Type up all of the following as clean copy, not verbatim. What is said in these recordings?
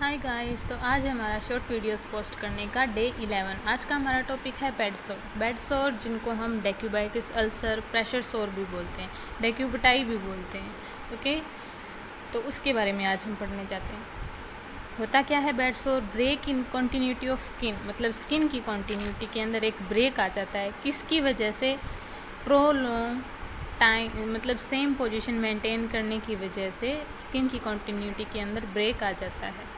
Hi guys, तो आज हमारा शॉर्ट वीडियोस पोस्ट करने का डे 11। आज का हमारा टॉपिक है बेड सोर। बेड सोर जिनको हम डेक्यूबाइटिस अल्सर, प्रेशर सोर भी बोलते हैं, डेक्यूबटाई भी बोलते हैं। ओके, तो उसके बारे में आज हम पढ़ने जाते हैं। होता क्या है bed sore? Break in continuity of skin, मतलब स्किन की कॉन्टीन्यूटी के अंदर एक ब्रेक आ जाता है। किसकी वजह से? प्रोलॉन्ग टाइम, मतलब सेम पोजीशन मेंटेन करने की वजह से स्किन की कॉन्टीन्यूटी के अंदर ब्रेक आ जाता है।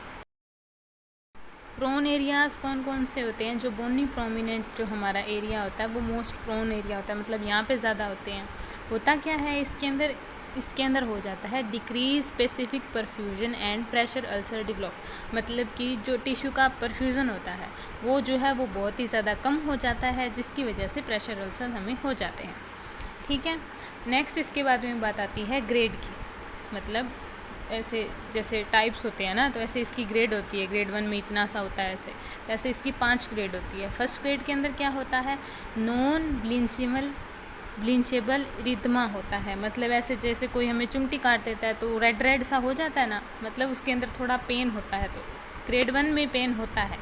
प्रोन एरियाज़ कौन कौन से होते हैं? जो बोनी प्रोमिनेंट जो हमारा एरिया होता है वो मोस्ट प्रोन एरिया होता है, मतलब यहाँ पे ज़्यादा होते हैं। होता क्या है इसके अंदर हो जाता है decrease specific perfusion and pressure ulcer develop, मतलब कि जो टिश्यू का परफ्यूजन होता है वो जो है वो बहुत ही ज़्यादा कम हो जाता है, जिसकी वजह से प्रेशर अल्सर हमें हो जाते हैं। ठीक है, नेक्स्ट इसके बाद में बात आती है ग्रेड की। मतलब ऐसे जैसे टाइप्स होते हैं ना, तो ऐसे इसकी ग्रेड होती है। ग्रेड 1 में इतना सा होता है, ऐसे इसकी 5 ग्रेड होती है। फर्स्ट ग्रेड के अंदर क्या होता है? नॉन ब्लिंचेबल रिदमा होता है, मतलब ऐसे जैसे कोई हमें चिमटी काट देता है तो रेड रेड सा हो जाता है ना, मतलब उसके अंदर थोड़ा पेन होता है, तो ग्रेड 1 में पेन होता है।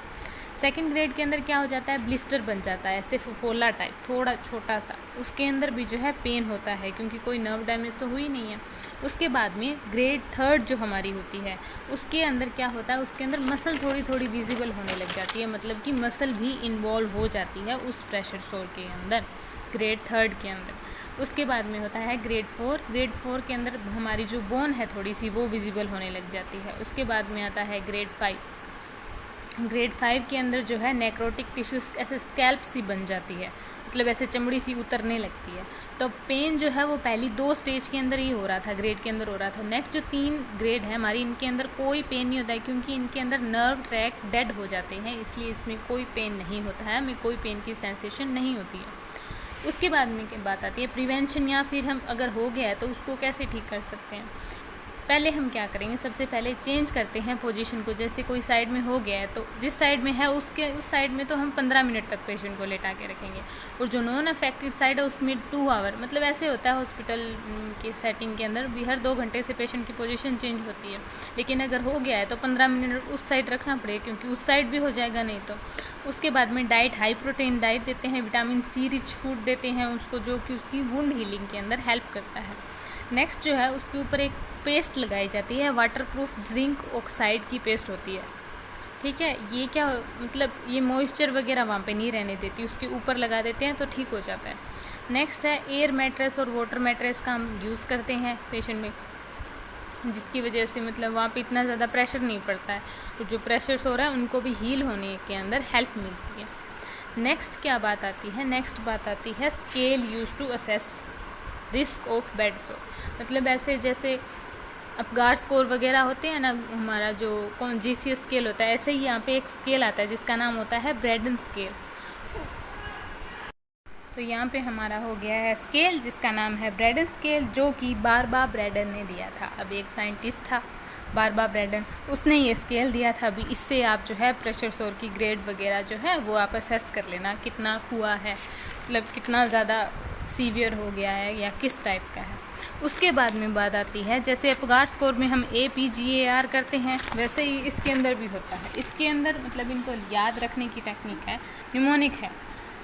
सेकेंड ग्रेड के अंदर क्या हो जाता है? ब्लिस्टर बन जाता है, ऐसे फफोला टाइप, थोड़ा छोटा सा, उसके अंदर भी जो है पेन होता है, क्योंकि कोई नर्व डैमेज तो हुई नहीं है। उसके बाद में ग्रेड 3 जो हमारी होती है उसके अंदर क्या होता है? उसके अंदर मसल थोड़ी थोड़ी विजिबल होने लग जाती है, मतलब कि मसल भी इन्वॉल्व हो जाती है उस प्रेशर सोर के अंदर, ग्रेड 3 के अंदर। उसके बाद में होता है ग्रेड 4। ग्रेड 4 के अंदर हमारी जो बोन है थोड़ी सी वो विजिबल होने लग जाती है। उसके बाद में आता है ग्रेड 5। ग्रेड 5 के अंदर जो है नेक्रोटिक टिश्यूज ऐसे स्कैल्प सी बन जाती है, मतलब ऐसे चमड़ी सी उतरने लगती है। तो पेन जो है वो पहली 2 स्टेज के अंदर ही हो रहा था, ग्रेड के अंदर हो रहा था। नेक्स्ट जो 3 ग्रेड है हमारी, इनके अंदर कोई पेन नहीं होता है, क्योंकि इनके अंदर नर्व ट्रैक डेड हो जाते हैं, इसलिए इसमें कोई पेन नहीं होता है, हमें कोई पेन की सेंसेशन नहीं होती है। उसके बाद में बात आती है प्रिवेंशन, या फिर हम अगर हो गया है तो उसको कैसे ठीक कर सकते हैं। पहले हम क्या करेंगे? सबसे पहले चेंज करते हैं पोजीशन को। जैसे कोई साइड में हो गया है तो जिस साइड में है उस साइड में तो हम 15 मिनट तक पेशेंट को लेटा के रखेंगे, और जो नॉन अफेक्टेड साइड है उसमें 2 आवर, मतलब ऐसे होता है हॉस्पिटल के सेटिंग के अंदर भी, हर 2 घंटे से पेशेंट की पोजीशन चेंज होती है। लेकिन अगर हो गया है तो 15 मिनट उस साइड रखना पड़ेगा, क्योंकि उस साइड भी हो जाएगा नहीं तो। उसके बाद में डाइट, हाई प्रोटीन डाइट देते हैं, विटामिन सी रिच फूड देते हैं उसको, जो कि उसकी वुंड हीलिंग के अंदर हेल्प करता है। नेक्स्ट जो है उसके ऊपर एक पेस्ट लगाई जाती है, वाटरप्रूफ जिंक ऑक्साइड की पेस्ट होती है। ठीक है, ये क्या मतलब ये मॉइस्चर वगैरह वहाँ पे नहीं रहने देती, उसके ऊपर लगा देते हैं तो ठीक हो जाता है। नेक्स्ट है एयर मैट्रेस और वाटर मैट्रेस का हम यूज़ करते हैं पेशेंट में, जिसकी वजह से मतलब वहाँ पे इतना ज़्यादा प्रेशर नहीं पड़ता है, तो जो प्रेशर हो रहा है उनको भी हील होने के अंदर हेल्प मिलती है। नेक्स्ट क्या बात आती है? नेक्स्ट बात आती है scale use to assess risk of bed sore, मतलब ऐसे जैसे अपगार स्कोर वगैरह होते हैं ना, हमारा जो GCS स्केल होता है, ऐसे ही यहाँ पे एक स्केल आता है जिसका नाम होता है ब्रैडन स्केल। तो यहाँ पे हमारा हो गया है स्केल जिसका नाम है ब्रैडन स्केल, जो कि बारबा ब्रैडन ने दिया था। अब एक साइंटिस्ट था बारबा ब्रैडन, उसने ये स्केल दिया था। अभी इससे आप जो है प्रेशर सोर की ग्रेड वगैरह जो है वो आप असेस कर लेना, कितना हुआ है, मतलब कितना ज़्यादा सीवियर हो गया है या किस टाइप का है। उसके बाद में बात आती है, जैसे अपगार स्कोर में हम APGAR करते हैं, वैसे ही इसके अंदर भी होता है। इसके अंदर मतलब इनको याद रखने की टेक्निक है, निमोनिक है,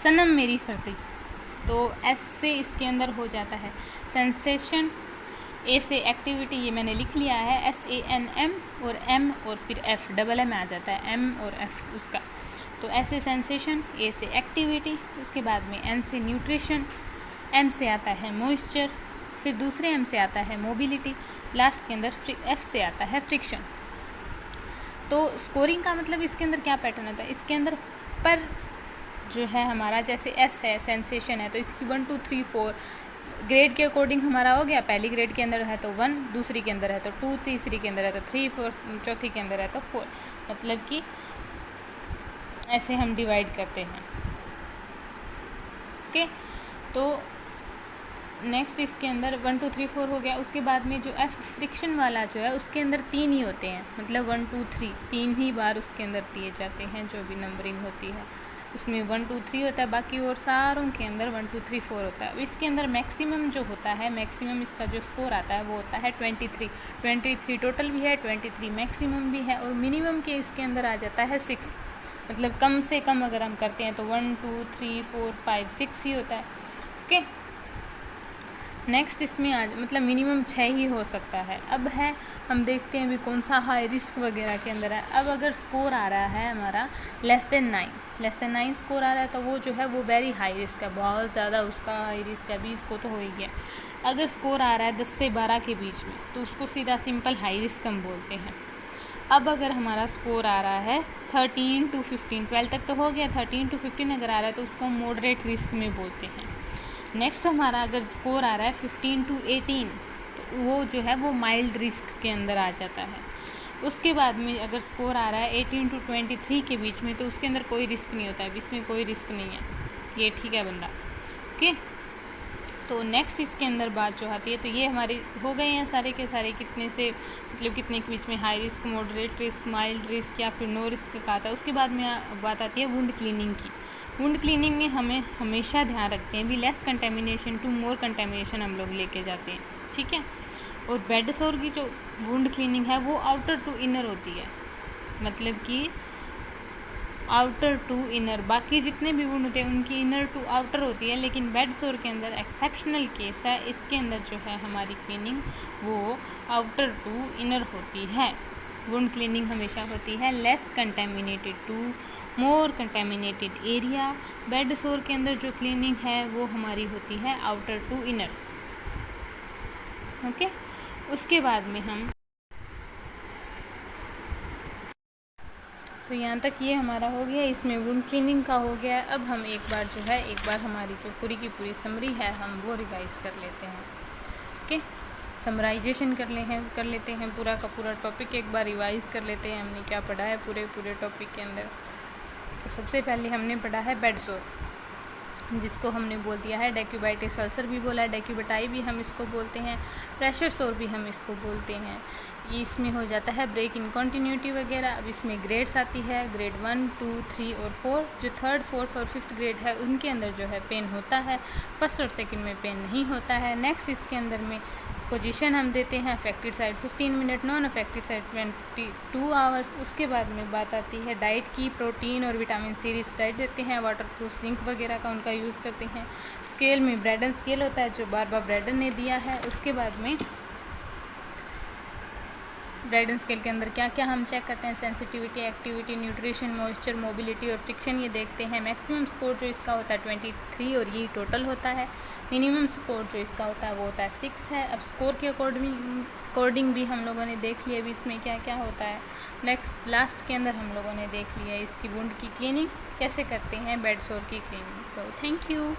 सनम मेरी फर्जी, तो S से इसके अंदर हो जाता है सेंसेशन, A से एक्टिविटी, ये मैंने लिख लिया है SANM, और M और फिर F, डबल M आ जाता है, M और F उसका। तो S से सेंसेशन, A से एक्टिविटी, उसके बाद में N से न्यूट्रिशन, M से आता है मॉइस्चर, फिर दूसरे M से आता है मोबिलिटी, लास्ट के अंदर F से आता है फ्रिक्शन। तो स्कोरिंग का मतलब इसके अंदर क्या पैटर्न होता है? इसके अंदर पर जो है हमारा, जैसे S है सेंसेशन है, तो इसकी 1 2 3 4 ग्रेड के अकॉर्डिंग हमारा हो गया। पहली ग्रेड के अंदर है तो 1, दूसरी के अंदर है तो 2, तीसरी के अंदर है तो 3, 4, चौथी के अंदर है तो 4, मतलब कि ऐसे हम डिवाइड करते हैं। ओके, तो नेक्स्ट इसके अंदर 1 2 3 4 हो गया। उसके बाद में जो F फ्रिक्शन वाला जो है उसके अंदर 3 ही होते हैं, मतलब 1 2 3 3 ही बार उसके अंदर दिए जाते हैं जो भी नंबरिंग होती है। उसमें 1 2 3 होता है, बाकी और सारों के अंदर 1 2 3 4 होता है। इसके अंदर मैक्सिमम जो होता है, मैक्सिमम इसका जो स्कोर आता है वो होता है 23 टोटल भी है, 23 मैक्सिमम भी है, और मिनिमम के इसके अंदर आ जाता है 6। मतलब कम से कम अगर हम करते हैं तो 1 2 3 4 5 6 ही होता है। ओके, नेक्स्ट इसमें मतलब मिनिमम 6 ही हो सकता है। अब है, हम देखते हैं भी कौन सा हाई रिस्क वगैरह के अंदर है। अब अगर स्कोर आ रहा है हमारा लेस देन 9 स्कोर आ रहा है तो वो जो है वो वेरी हाई रिस्क है, बहुत ज़्यादा उसका हाई रिस्क है, 20 को तो हो ही गया। अगर स्कोर आ रहा है 10 से 12 के बीच में तो उसको सीधा सिंपल हाई रिस्क हम बोलते हैं। अब अगर हमारा स्कोर आ रहा है 13 to 15, 12 तक तो हो गया, 13 to 15 अगर आ रहा है तो उसको हम मॉडरेट रिस्क में बोलते हैं। नेक्स्ट हमारा अगर स्कोर आ रहा है 15 to 18 तो वो जो है वो माइल्ड रिस्क के अंदर आ जाता है। उसके बाद में अगर स्कोर आ रहा है 18 to 23 के बीच में तो उसके अंदर कोई रिस्क नहीं होता है, इसमें कोई रिस्क नहीं है, ये ठीक है बंदा। ओके, तो नेक्स्ट इसके अंदर बात जो आती है, तो ये हमारे हो गए हैं सारे के सारे कितने से, मतलब कितने के बीच में high risk, moderate risk, mild risk या फिर नो रिस्क का आता है। उसके बाद में बात आती है वुंड क्लीनिंग की। वुंड क्लीनिंग में हमें हमेशा ध्यान रखते हैं भी less contamination to more contamination हम लोग लेके जाते हैं, ठीक है। और बेड सोर की जो वुंड क्लीनिंग है वो आउटर टू इनर होती है, मतलब कि आउटर टू इनर, बाकी जितने भी वुंड होते हैं उनकी इनर टू आउटर होती है, लेकिन बेड सोर के अंदर एक्सेप्शनल केस है, इसके अंदर जो है हमारी क्लीनिंग वो आउटर टू इनर होती है। वुंड क्लीनिंग हमेशा होती है less contaminated to more contaminated area. Bed sore के अंदर जो क्लीनिंग है वो हमारी होती है आउटर टू इनर। ओके, उसके बाद में हम, तो यहाँ तक ये हमारा हो गया, इसमें वुंड क्लीनिंग का हो गया। अब हम एक बार हमारी जो पूरी की पूरी समरी है हम वो रिवाइज़ कर लेते हैं। ओके, समराइजेशन कर लेते हैं पूरा का पूरा टॉपिक एक बार रिवाइज़ कर लेते हैं हमने क्या पढ़ा है पूरे टॉपिक के अंदर। तो सबसे पहले हमने पढ़ा है बेड सोर, जिसको हमने बोल दिया है डेक्यूबाइटिस अल्सर भी बोला है, डेक्यूबटाई भी हम इसको बोलते हैं, प्रेशर सोर भी हम इसको बोलते हैं। इसमें हो जाता है ब्रेक इन कॉन्टीन्यूटी वगैरह। अब इसमें ग्रेड्स आती है, ग्रेड 1 2 3 और 4। जो 3rd 4th और 5th ग्रेड है उनके अंदर जो है पेन होता है, 1st और 2nd में पेन नहीं होता है। नेक्स्ट इसके अंदर में पोजीशन हम देते हैं, affected side 15 minute, non affected side 22 hours. उसके बाद में बात आती है डाइट की, प्रोटीन और विटामिन सी रिच डाइट देते हैं, वाटर प्रूफ जिंक वगैरह का उनका यूज़ करते हैं। स्केल में ब्रेडन स्केल होता है जो बारबरा ब्रेडन ने दिया है। उसके बाद में ब्रेडन स्केल के अंदर क्या क्या हम चेक करते हैं, sensitivity, activity, nutrition, moisture, mobility और फ्रिक्शन, ये देखते हैं। मैक्सिमम स्कोर जो इसका होता है 23 और ये टोटल होता है। मिनिमम स्कोर जो इसका होता है वो होता है 6 है। अब स्कोर के अकॉर्डिंग भी हम लोगों ने देख लिया भी इसमें क्या क्या होता है। नेक्स्ट लास्ट के अंदर हम लोगों ने देख लिया इसकी वुंड की क्लीनिंग कैसे करते हैं, बेड सोर की क्लीनिंग। So thank you.